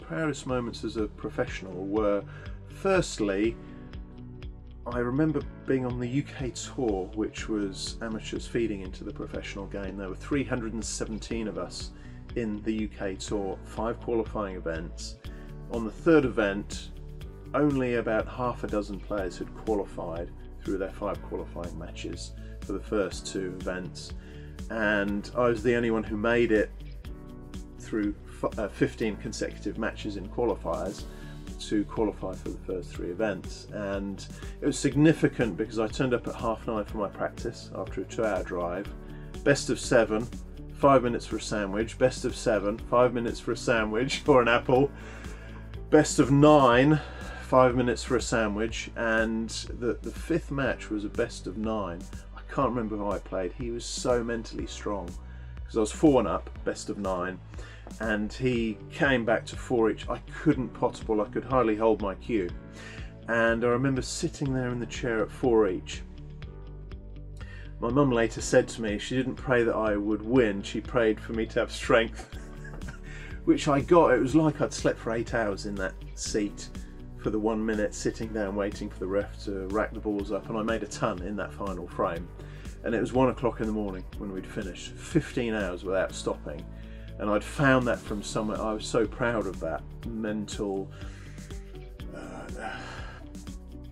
proudest moments as a professional were, firstly, I remember being on the UK tour, which was amateurs feeding into the professional game. There were 317 of us in the UK tour, 5 qualifying events. On the third event, only about half a dozen players had qualified through their 5 qualifying matches for the first 2 events, and I was the only one who made it through 15 consecutive matches in qualifiers to qualify for the first 3 events. And it was significant because I turned up at 9:30 for my practice after a 2-hour drive. Best of 7, 5 minutes for a sandwich. Best of 7, 5 minutes for a sandwich or an apple. Best of 9, 5 minutes for a sandwich. And the 5th match was a best of 9. I can't remember who I played. He was so mentally strong because I was 4-up, best of 9. And he came back to 4 each. I couldn't potable, I could hardly hold my cue. And I remember sitting there in the chair at 4 each. My mum later said to me she didn't pray that I would win, she prayed for me to have strength. Which I got. It was like I'd slept for 8 hours in that seat for the 1 minute, sitting down waiting for the ref to rack the balls up, and I made a ton in that final frame. And it was 1 o'clock in the morning when we'd finished, 15 hours without stopping. And I'd found that from somewhere. I was so proud of that mental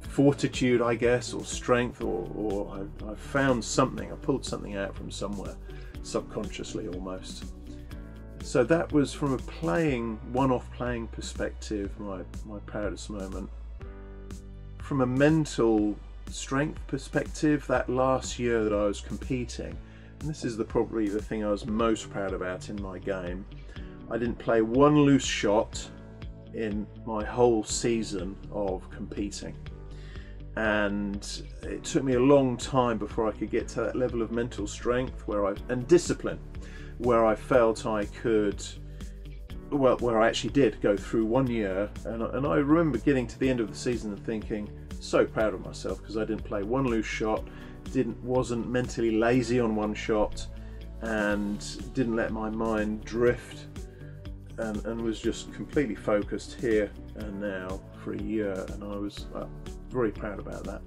fortitude, I guess, or strength, or I found something, I pulled something out from somewhere, subconsciously almost. So that was, from a one-off playing perspective, my proudest moment. From a mental strength perspective, that last year that I was competing, and this is probably the thing I was most proud about in my game, I didn't play 1 loose shot in my whole season of competing. And it took me a long time before I could get to that level of mental strength and discipline, where I felt I could, well, where I actually did go through 1 year. And I remember getting to the end of the season and thinking, so proud of myself because I didn't play 1 loose shot, wasn't mentally lazy on 1 shot, and didn't let my mind drift, and was just completely focused here and now for a year. And I was very proud about that.